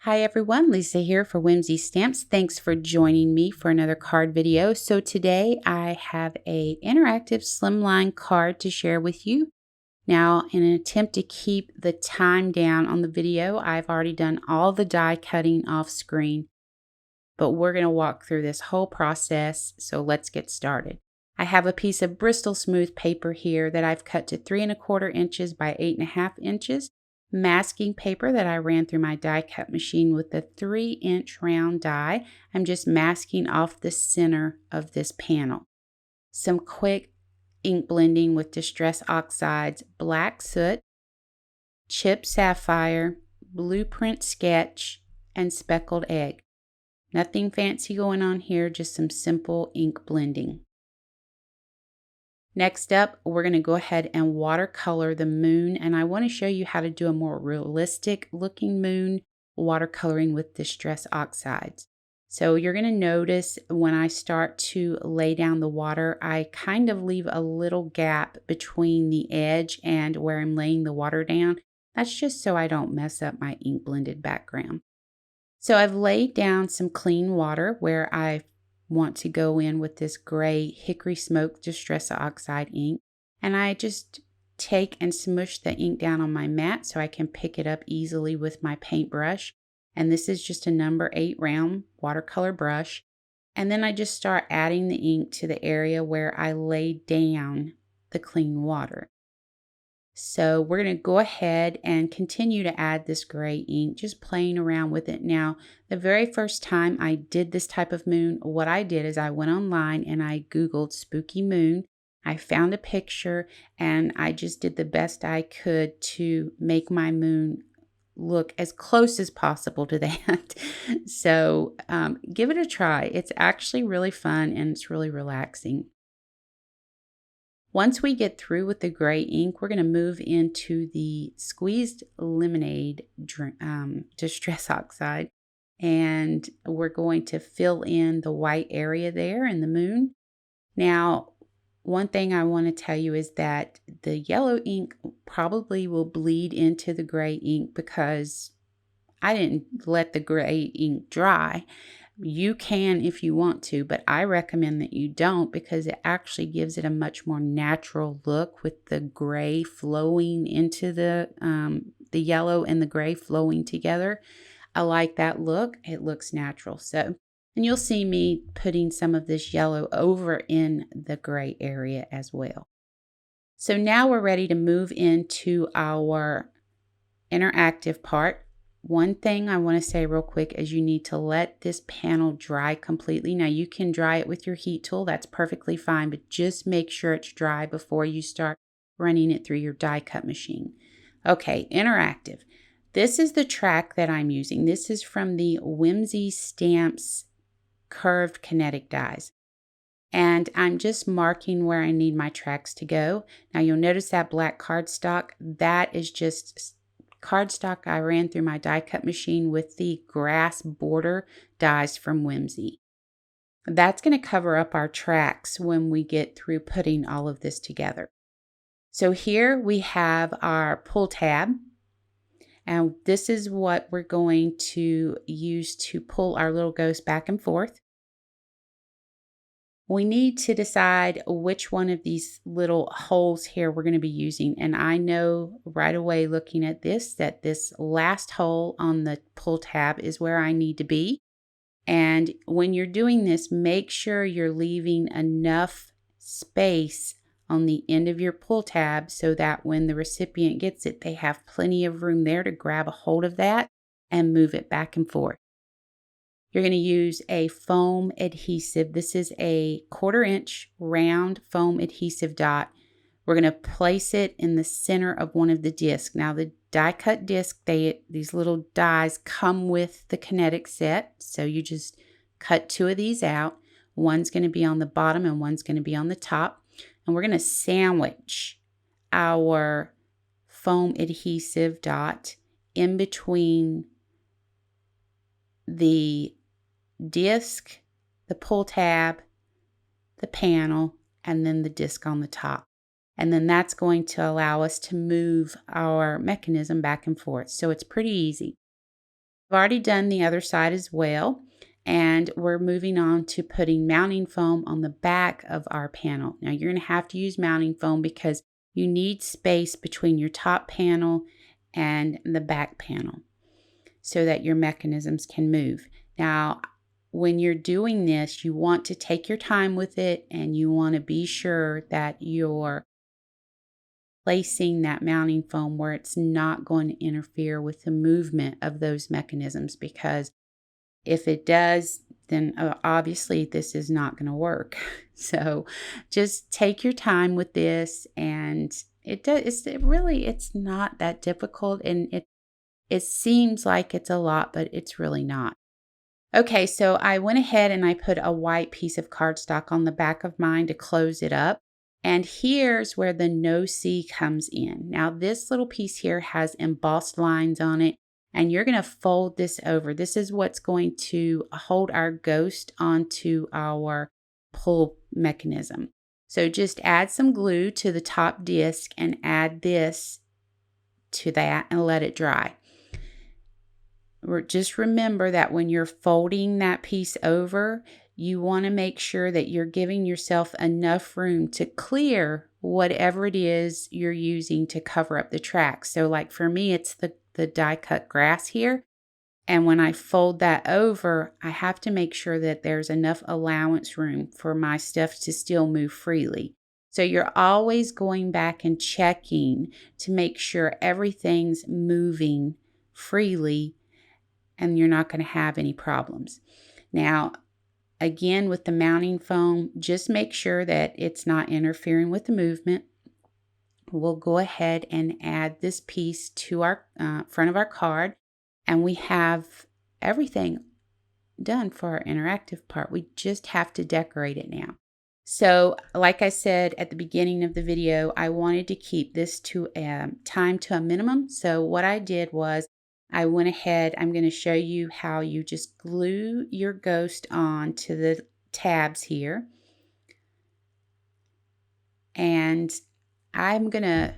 Hi everyone, Lisa here for Whimsy Stamps. Thanks for joining me for another card video. So today I have a interactive slimline card to share with you. Now, in an attempt to keep the time down on the video, I've already done all the die cutting off screen, but we're going to walk through this whole process. So let's get started. I have a piece of Bristol smooth paper here that I've cut to 3 1/4 inches by 8 1/2 inches. Masking paper that I ran through my die cut machine with the 3-inch round die. I'm just masking off the center of this panel. Some quick ink blending with Distress Oxides, Black Soot, Chip Sapphire, Blueprint Sketch, and Speckled Egg. Nothing fancy going on here, just some simple ink blending. Next up, we're going to go ahead and watercolor the moon, and I want to show you how to do a more realistic looking moon watercoloring with Distress Oxides. So you're going to notice when I start to lay down the water, I kind of leave a little gap between the edge and where I'm laying the water down. That's just so I don't mess up my ink blended background. So I've laid down some clean water where I want to go in with this gray Hickory Smoke Distress Oxide ink, and I just take and smush the ink down on my mat so I can pick it up easily with my paintbrush. And this is just a number 8 round watercolor brush. And then I just start adding the ink to the area where I laid down the clean water. So we're going to go ahead and continue to add this gray ink, just playing around with it. Now, the very first time I did this type of moon, what I did is I went online and I Googled spooky moon. I found a picture and I just did the best I could to make my moon look as close as possible to that. So give it a try. It's actually really fun and it's really relaxing. Once we get through with the gray ink, we're going to move into the squeezed lemonade Distress Oxide, and we're going to fill in the white area there in the moon. Now, one thing I want to tell you is that the yellow ink probably will bleed into the gray ink because I didn't let the gray ink dry. You can if you want to, but I recommend that you don't because it actually gives it a much more natural look with the gray flowing into the yellow and the gray flowing together. I like that look. It looks natural. So, and you'll see me putting some of this yellow over in the gray area as well. So now we're ready to move into our interactive part. One thing I want to say real quick is you need to let this panel dry completely. Now you can dry it with your heat tool, that's perfectly fine, but just make sure it's dry before you start running it through your die cut machine. Okay, interactive. This is the track that I'm using. This is from the Whimsy Stamps curved kinetic dies. And I'm just marking where I need my tracks to go. Now you'll notice that black cardstock, that is just cardstock I ran through my die cut machine with the grass border dies from Whimsy. That's going to cover up our tracks when we get through putting all of this together. So here we have our pull tab, and this is what we're going to use to pull our little ghost back and forth. We need to decide which one of these little holes here we're going to be using. And I know right away looking at this that this last hole on the pull tab is where I need to be. And when you're doing this, make sure you're leaving enough space on the end of your pull tab so that when the recipient gets it, they have plenty of room there to grab a hold of that and move it back and forth. You're going to use a foam adhesive. This is a 1/4 inch round foam adhesive dot. We're going to place it in the center of one of the discs. Now the die cut disc, these little dies come with the Kinetic set. So you just cut 2 of these out. One's going to be on the bottom and one's going to be on the top. And we're going to sandwich our foam adhesive dot in between the disc, the pull tab, the panel, and then the disc on the top. And then that's going to allow us to move our mechanism back and forth. So it's pretty easy. I've already done the other side as well. And we're moving on to putting mounting foam on the back of our panel. Now you're going to have to use mounting foam because you need space between your top panel and the back panel so that your mechanisms can move. Now, when you're doing this, you want to take your time with it and you want to be sure that you're placing that mounting foam where it's not going to interfere with the movement of those mechanisms, because if it does, then obviously this is not going to work. So just take your time with this, and it's not that difficult, and it seems like it's a lot, but it's really not. Okay, so I went ahead and I put a white piece of cardstock on the back of mine to close it up. And here's where the no see comes in. Now this little piece here has embossed lines on it, and you're going to fold this over. This is what's going to hold our ghost onto our pull mechanism. So just add some glue to the top disc and add this to that and let it dry. Just remember that when you're folding that piece over, you want to make sure that you're giving yourself enough room to clear whatever it is you're using to cover up the tracks. So like for me, it's the die cut grass here. And when I fold that over, I have to make sure that there's enough allowance room for my stuff to still move freely. So you're always going back and checking to make sure everything's moving freely and you're not going to have any problems. Now, again, with the mounting foam, just make sure that it's not interfering with the movement. We'll go ahead and add this piece to our front of our card, and we have everything done for our interactive part. We just have to decorate it now. So like I said at the beginning of the video, I wanted to keep this to time to a minimum. So what I did was I went ahead, I'm going to show you how you just glue your ghost on to the tabs here. And I'm going to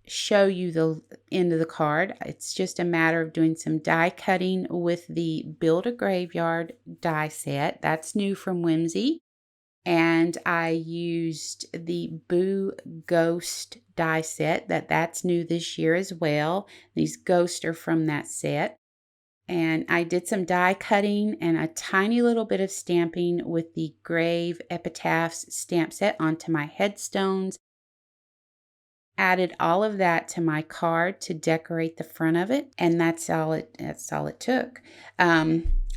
show you the end of the card. It's just a matter of doing some die cutting with the Build a Graveyard die set. That's new from Whimsy. And I used the Boo Ghost die set. That's new this year as well. These ghosts are from that set. And I did some die cutting and a tiny little bit of stamping with the Grave Epitaphs stamp set onto my headstones. Added all of that to my card to decorate the front of it, and that's all it took.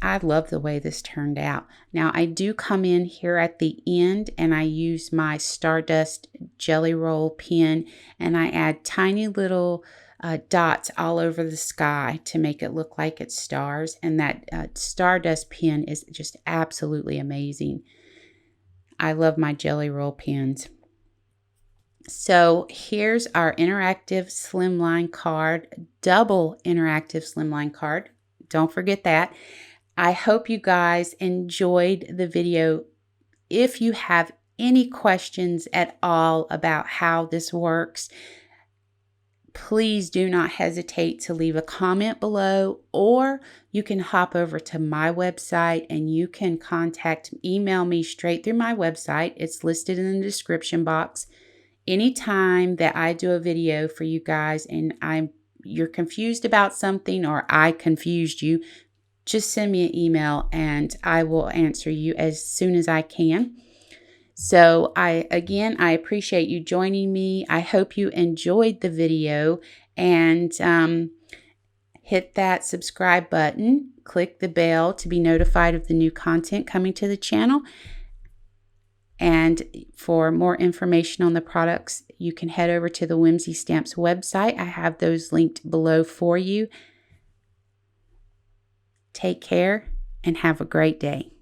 I love the way this turned out. Now I do come in here at the end and I use my Stardust Jelly Roll pen and I add tiny little dots all over the sky to make it look like it's stars, and that Stardust pen is just absolutely amazing. I love my Jelly Roll pens. So here's our interactive slimline card, double interactive slimline card. Don't forget that. I hope you guys enjoyed the video. If you have any questions at all about how this works, please do not hesitate to leave a comment below, or you can hop over to my website and you can email me straight through my website. It's listed in the description box. Anytime that I do a video for you guys and you're confused about something or I confused you, just send me an email and I will answer you as soon as I can. So I appreciate you joining me. I hope you enjoyed the video, and hit that subscribe button, click the bell to be notified of the new content coming to the channel. And for more information on the products, you can head over to the Whimsy Stamps website. I have those linked below for you. Take care and have a great day.